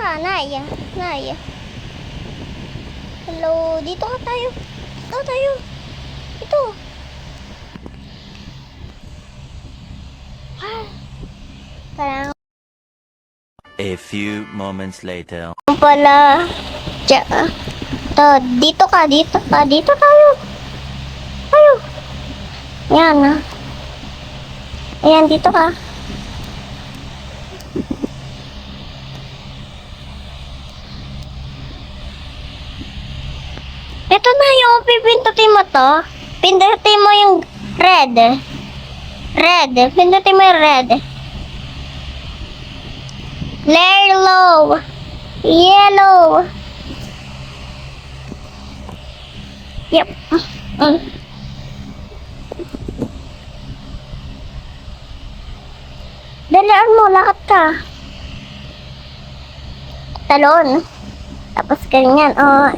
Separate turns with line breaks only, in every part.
ka, Nay. Nay. Hello, dito ka tayo. Dito tayo. Ito. Parang
A few moments later.
pala. Dito ka, dito ka. Dito tayo. Tayo. Yan. Ayan, dito ka. Ito na yung pipindutin mo to. Pindutin mo yung red. Red. Pindutin mo yung red. Yellow. Yellow. Yep. Dalaan mo, lakad ka. Talon. Tapos ganyan, oh.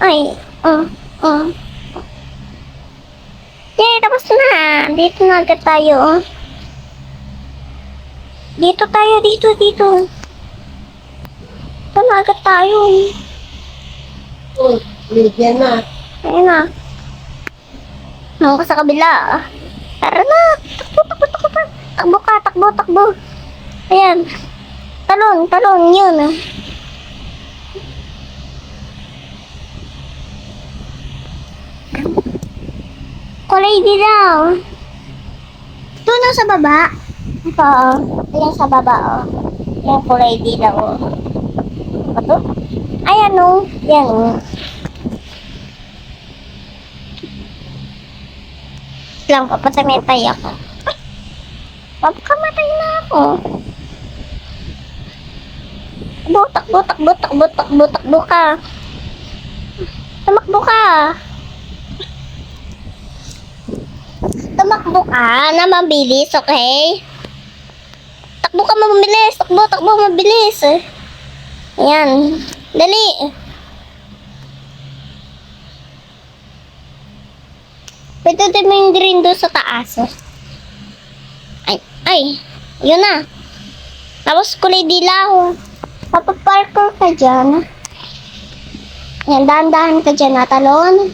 Ay, Yay, tapos na. Dito na agad tayo, oh. Dito tayo, dito. Dito na agad tayo.
Bigyan na.
Ayun na. Nung ka sa kabila. Tara na. Takbo. Ayan. Talon, yun. Kulay dilaw. Ito na sa baba. Ito, ayan sa baba, oh. Ayan, kulay dilaw, oh. Ito? Ayan, oh. Ayan, oh. Lang, papatamitay ako. Papakamatay na ako. Takbo ka. Tumakbo ka na mabilis, okay? Takbo ka mabilis. Takbo mabilis. Ayan. Dali. Pwede din mo yung green doon sa taas. Ay. Yun na. Tapos kulay dilaw. Papaparkour ka dyan. Ayan, dahan-dahan ka dyan, talon.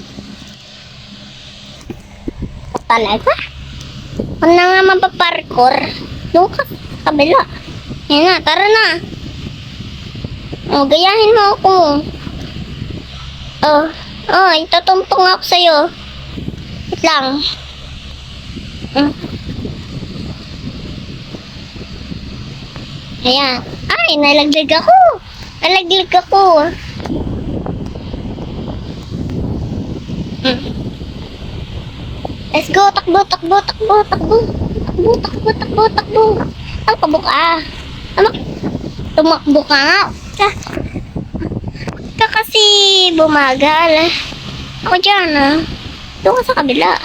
Talaga? Kung na nga mapaparkour, doon ka sa kabila. Ayan na, tara na. Oh, gayahin mo ako. Itutumpong ako sa'yo. Wait lang. Ayan. Ay, nalaglag ako. Let's go, takbo. Takbo ka. Tumakbo ka nga. Ka kasi bumagal. Ako dyan, doon ka sa kabila.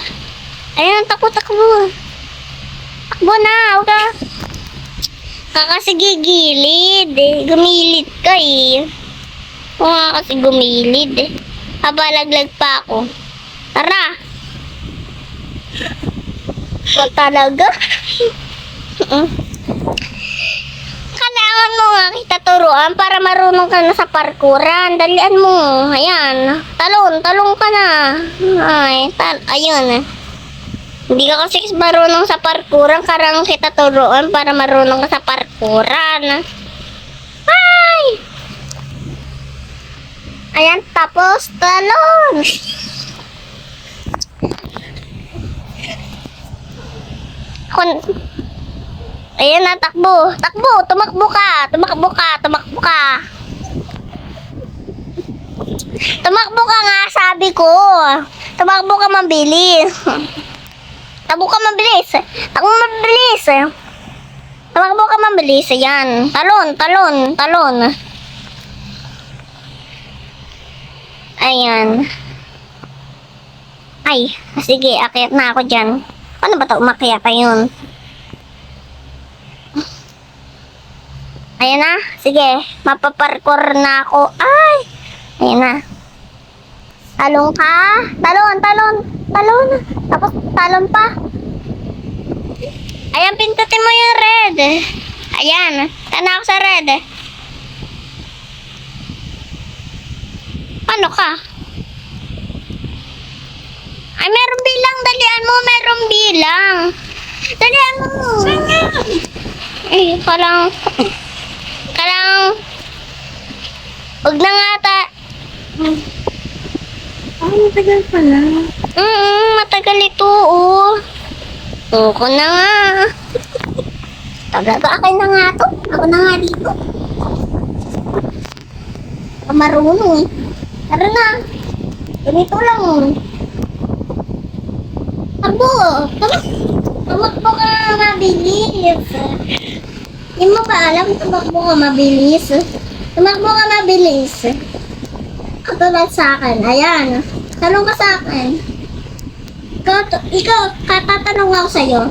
Ayan, takbo. Takbo na, huwag ka. Kasi gigilid eh. Gumilid ka eh. Oo nga kasi gumilid eh. Habalaglag pa ako. Tara. Talaga? Kailangan mo nga kita turuan para marunong ka na sa parkouran. Dalian mo. Ayan. Talon ka na. Ayun. Hindi ka kasi marunong sa parkouran. Karang kita turuan para marunong ka sa parkouran. Ay! Ayan, tapos talon. Ayan na, takbo. Tumakbo ka. Tumakbo ka nga, sabi ko. Tumakbo ka mabilis. Tumakbo ka mabilis. Ayan. Talon. Ayan. Ay, sige, akyat na ako dyan. Paano ba ito umakyat yun? Ayan na. Sige, mapaparkour na ako. Ay! Ayan na. Talon ka. Talon. Tapos talon pa. Ayan, pindutin mo yung red. Ayan. Tana ako sa red. Ano ka? Ay, meron bilang. Dalian mo, meron bilang. Dalian mo. Ay, kalang. Huwag na nga ta.
Matagal pala.
Matagal ito, oh. Suko na nga. Talaga, akin na nga to. Ako na nga dito. Marunong eh. Tara na. Ganito lang. Abo, tumakbo ka mabilis. Hindi mo ba alam, tumakbo ka mabilis. Tumakbo ka mabilis. Katulad sa akin. Ayan. Talong ka sa akin. Ikaw, katatanong ako sa'yo.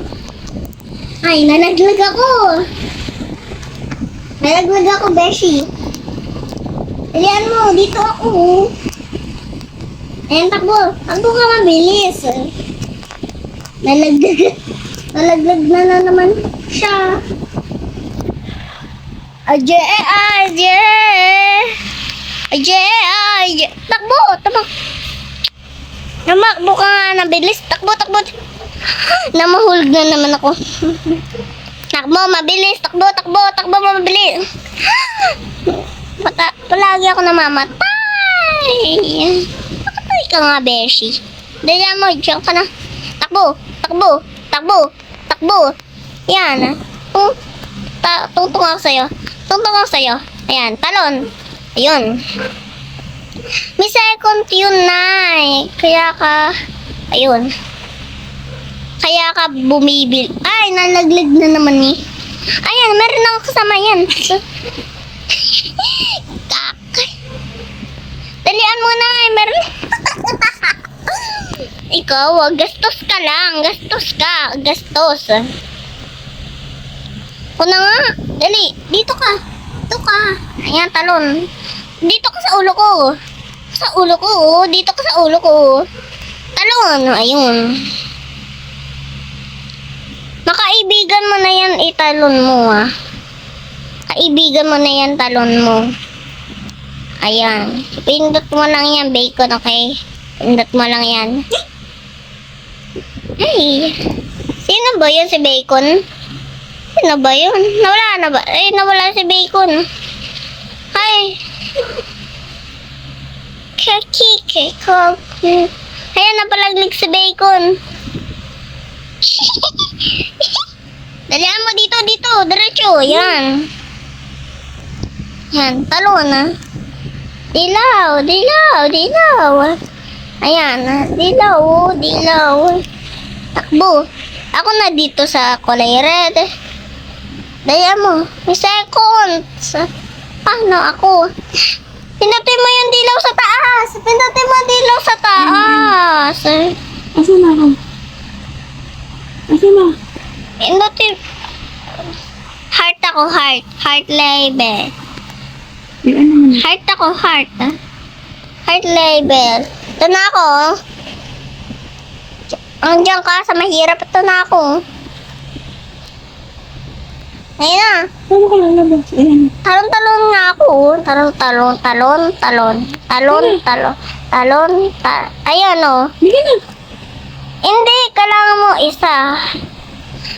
Ay, nalaglag ako. Nalaglag ako, Beshi. Ayan mo, dito ako. Ayan, takbo. Takbo ka mabilis. Nalaglag na naman siya. Ajay. Takbo. Namakbo ka nga na bilis. Takbo. Namahulog na naman ako. Takbo, mabilis. Takbo, mabilis. Palagi ako namamatay. Patay ka nga, Beshi. Dala mo, diyan ka na. Takbo. Yan. Tungtong ako sa'yo. Ayan, talon. Ayun. May second yun na eh. Kaya ka bumibil. Ay, nalaglag na naman eh. Ayan, meron akong kasama yan. Kakay. Dalian mo na eh, meron. Ikaw, gastos ka lang. Gastos. Una nga. Dali, dito ka. Ayan, talon. Dito ka sa ulo ko. Dito ka sa ulo ko. Talon. Ayun. Makaibigan mo na yan, italon mo ah. Kaibigan mo na yan, talon mo. Ayan. Pindot mo lang yan, bacon, okay? Pindot mo lang yan. Hey. Sino ba yun si Bacon? Nawala na ba? Ay, nawala si Bacon. Hi. Ayan, napalaglig si Bacon. Dalihan mo dito. Diretso. Yan. Yan, talon ah. Dilaw. Ayan, dilaw. Takbo. Ako na dito sa kulay red. Daya mo. May seconds. Paano ako? Pindutin mo yung dilaw sa taas.
Asan na ako?
Pindutin. Heart ako, heart. Heart label.
Yung ano mo na?
Heart ako, heart. Heart label. Ito na ako. Andiyan ka sa mahirap. Ito na ako. Ayun na.
Saan ka lalabas? Ayan.
Talon nga ako. Talon. Ayan o.
Bigyan na.
Hindi, kailangan mo isa.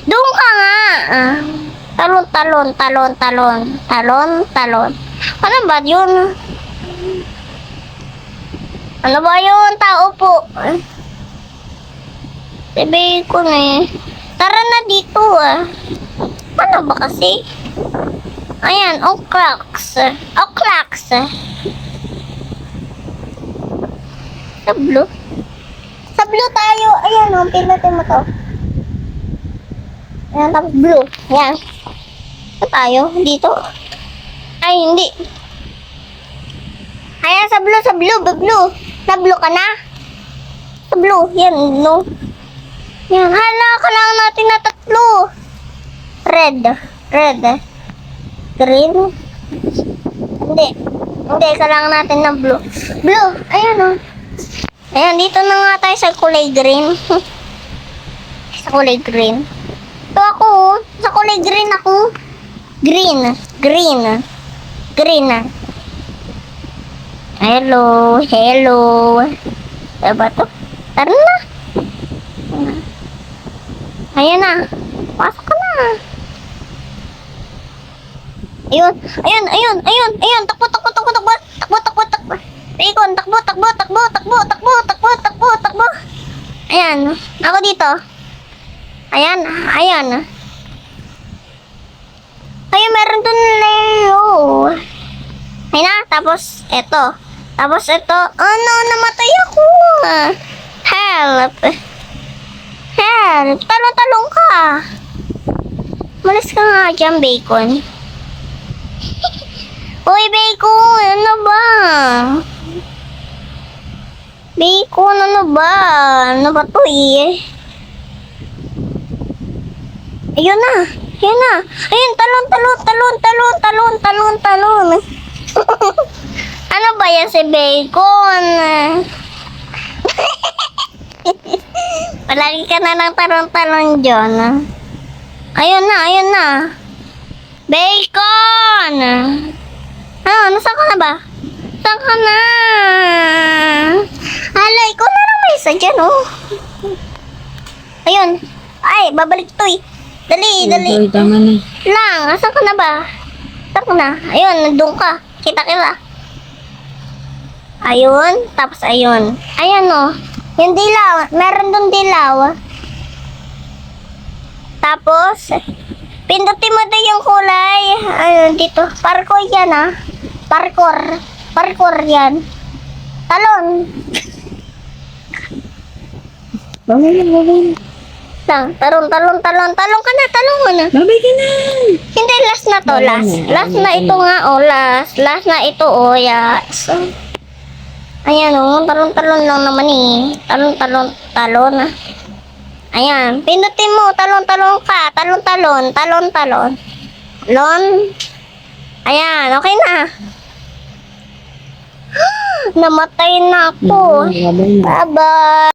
Doon ka nga. Talon. Ano ba yun? Tao po. Sabi ko na eh. Tara na dito ah. Ano ba kasi? Ayan, Oclax. Sa blue tayo. Ayan o, pinutin mo to. Ayan, tapos blue. Ayan. Ito tayo, dito. Ay, hindi. Ayan, sa blue. Na-blue ka na? Sa blue, yan, no? Yan, hala, kailangan natin na tatlo. Red. Green. Hindi, kailangan natin ng blue. Blue, ayan o. Ayan, dito na nga tayo sa kulay green. Sa kulay green. Ito ako, sa kulay green ako. Green. Hello, hello. Ano ba to? Tara na. Ayan na. Pasok ka na. Ayun, ayun, ayun, ayun, ayun. Takbo, takbo, takbo, takbo. Takbo, takbo, takbo. Bacon, takbo, takbo, takbo, takbo, takbo, takbo, takbo, takbo. Ayan. Ako dito. Ayan, ayan. Ayun, meron dun Leo. Ayun na, tapos eto. Tapos ito. Oh no, namatay ako. Help. Help. Talong-talong ka. Malis ka nga dyan, Bacon. Uy, Bacon. Ano ba? Bacon, ano ba? Ano ba to eh? Ayun na. Ayun na. Ayun, talon, talon, talon, talon, talon, talon, talon. Ano ba yan si Bacon? Palagi ka na ng talon-talon dyan. Ayun na, ayun na. Bacon! Ah, nasaan ka na ba? Saan ka na? Hala, ikaw na lang may isa dyan, oh. Ayun. Ay, babalik to eh. Dali, dali.
Ay, tama na.
Lang, nasaan ka na ba? Saan ka na? Ayun, nandun ka. Kita-kita. Ayun, tapos ayun. Ayan oh. Yung dilaw, meron dong dilaw. Tapos, pindutin mo doon yung kulay. Ayun, dito. Parkour yan ah. Parkour. Parkour yan. Talon.
Babay na, babay na.
Lang, talon, talon, talon. Talon ka na, talon ka na.
Babay ka na.
Hindi, last na to,
Wala
last.
na.
Last na ito nga, oh, last. Last na ito, oh, yes. Ayan, oh, talon-talon lang naman eh. Talon-talon, talon. Ayan, pindutin mo, talon-talon ka. Talon-talon, talon-talon. Talon. Ayan, okay na. Namatay na ako.
Babay na.
Bye-bye.